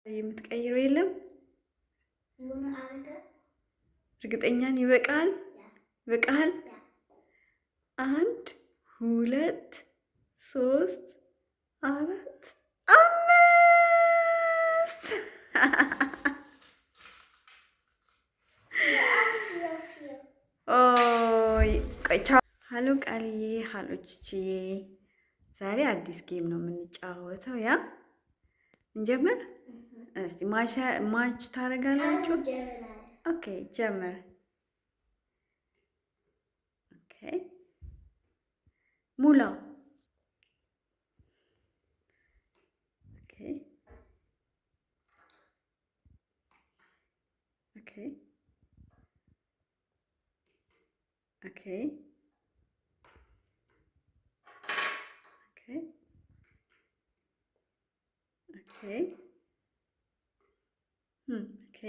የምትቀይረው የለም። እርግጠኛን ይበቃል። ይበቃል። 1 2 3 4 5 ኦይ ቆይ ቻው። ሀሎ ቃልዬ፣ ሀሎ ቹቹዬ። ዛሬ አዲስ ጌም ነው የምንጫወተው። ያ እንጀምር እስቲ። ማች ታደርጋላችሁ? ኦኬ ጀምር። ኦኬ ሙላው። ኦኬ ኦኬ ኦኬ ኦኬ ኦኬ ኦኬ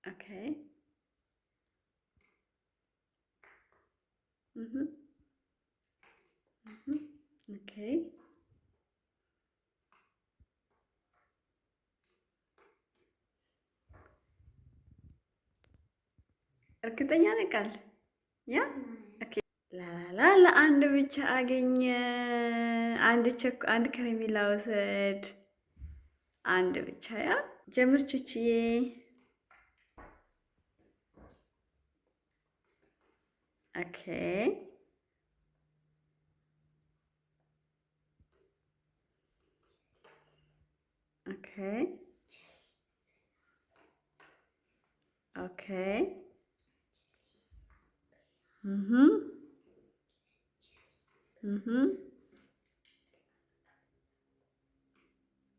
ኦኬ ኦኬ እርግጠኛ ነህ ቃል? ያ ኦኬ ላላላ ለአንድ ብቻ አገኘ። አንድ ከረሜላ ውሰድ። አንድ ብቻ። ያ ጀምር ቹቹዬ። ኦኬ ኦኬ ኦኬ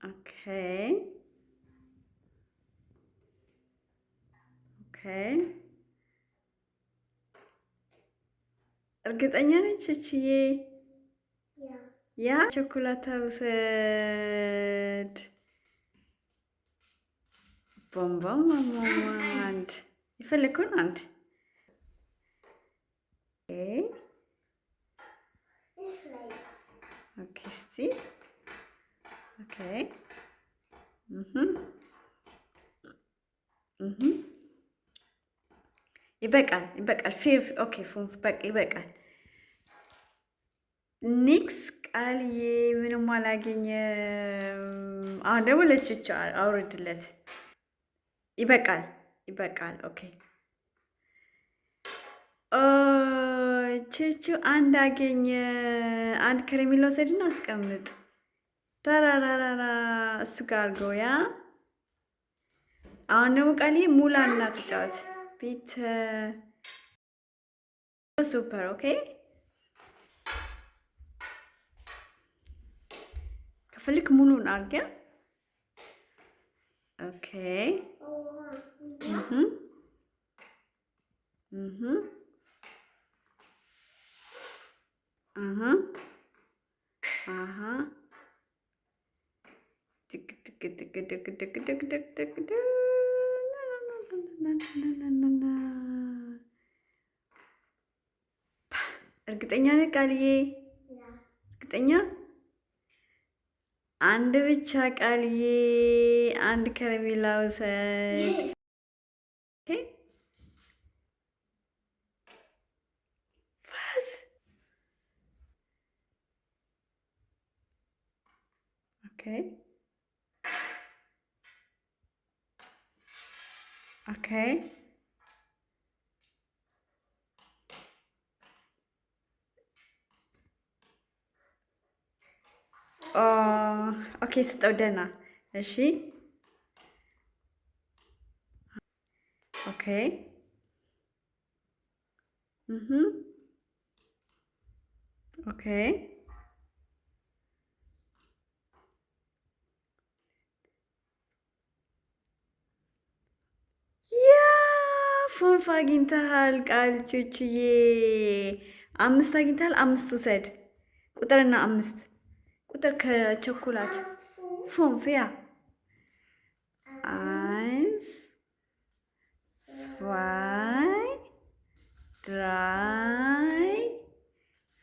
ኦኬ ኦኬ እርግጠኛ ነች ቹቹዬ? ያ ቾኮላታ ውሰድ። ቦምቦም አንድ የፈለግከውን አንድ። ኦኬ እስቲ ኦኬ ይበቃል፣ ይበቃል። ኦኬ ፉንፍ በቃ ይበቃል። ኒክስ ቃልዬ ምንም አላገኘም። አሁን ደግሞ ለቹቹ አውርድለት። ይበቃል፣ ይበቃል። ኦኬ ቹቹ አንድ አገኘ። አንድ ከረሜላ ወሰድና አስቀምጥ። ተራራራራ እሱ ጋር አድርገው። ያ አሁን ደግሞ ቃልዬ ሙላና ተጫወት። ቤት ሱፐር። ኦኬ ከፈልክ ሙሉን አድርገህ ኦኬ እርግጠኛ ነህ ቃልዬ? እርግጠኛ? አንድ ብቻ ቃልዬ። አንድ ከረሜላ ውሰድ። ፋዝ ኦኬ ኦኬ ኦኬ ስጠው። ደህና እሺ። ኦኬ ኦኬ ያ ፉንፍ አግኝተሃል ቃል ቹቹዬ። 5 አግኝተሃል። 5 ውሰድ። ቁጥርና 5 ቁጥር ከቸኮላት ፉንፍ ያ 1 2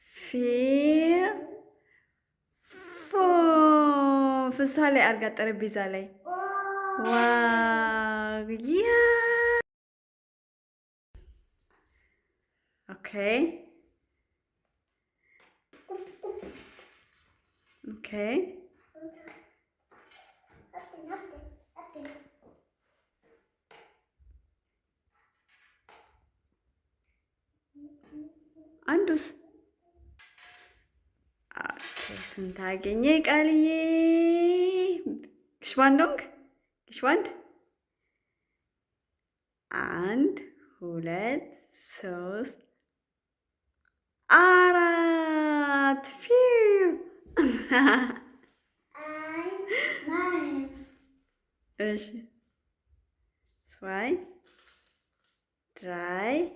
3 4 ፍሳ ላይ አርጋ ጠረጴዛ ላይ ዋው ያ ኦኬ ኦኬ አንዱስ ስንት አገኘ ቃልዬ? ግሽባንዶንግ ግሽባንድ 1 2 3 4 ፊው እሺ 2 3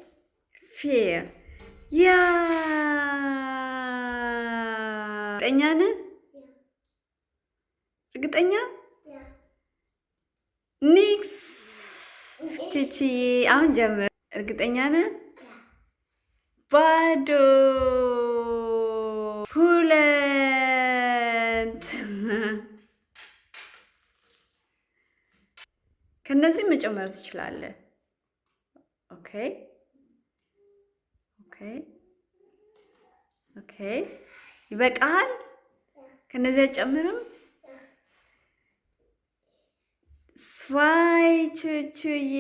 4 ያ እርግጠኛ ነህ? እርግጠኛ ኒክስ ቺቺዬ አሁን ጀምር። እርግጠኛ ነህ? ባዶ 2 ከነዚህ መጨመር ትችላለህ። ኦኬ ኦኬ ኦኬ ይበቃል። ከነዚህ አይጨምርም። ስዋይ ቹቹዬ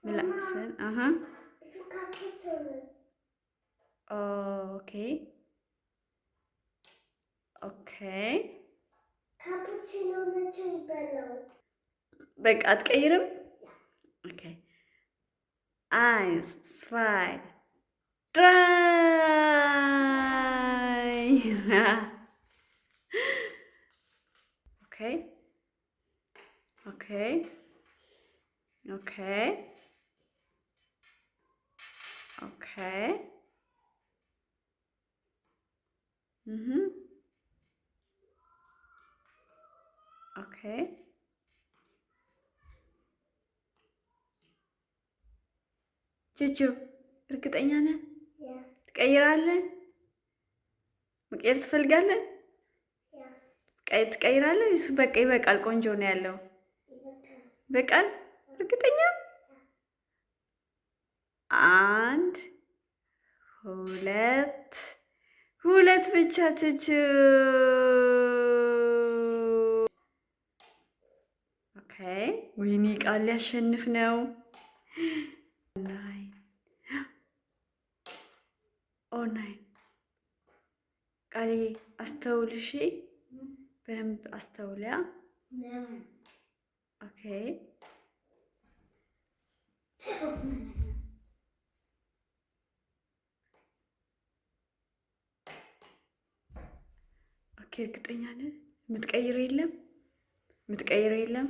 ምላስን ኦኬ ኦኬ ካፑቺኖ ነች ይበላው። በቃ አትቀይርም። ኦኬ 1 2 3 Okay. Okay. Okay. Okay. Okay. ቹቹ እርግጠኛ ነህ? ትቀይራለህ? መቀየር ትፈልጋለህ? ትቀይራለህ? እሱ በቃ ይበቃል። ቆንጆ ነው ያለው። በቃል እርግጠኛ 1 2 ብቻ ቹቹ። ኦኬ ወይኔ ቃል ሊያሸንፍ ነው። ኦናይን ቃሌ አስተውል እሺ። በደንብ አስተውልያ። ኦኬ ኦኬ እርግጠኛ ነህ? የምትቀይረው የለም? የምትቀይረው የለም?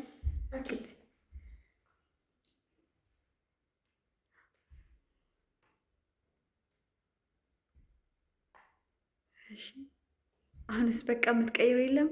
እሺ አሁንስ በቃ የምትቀይረው የለም?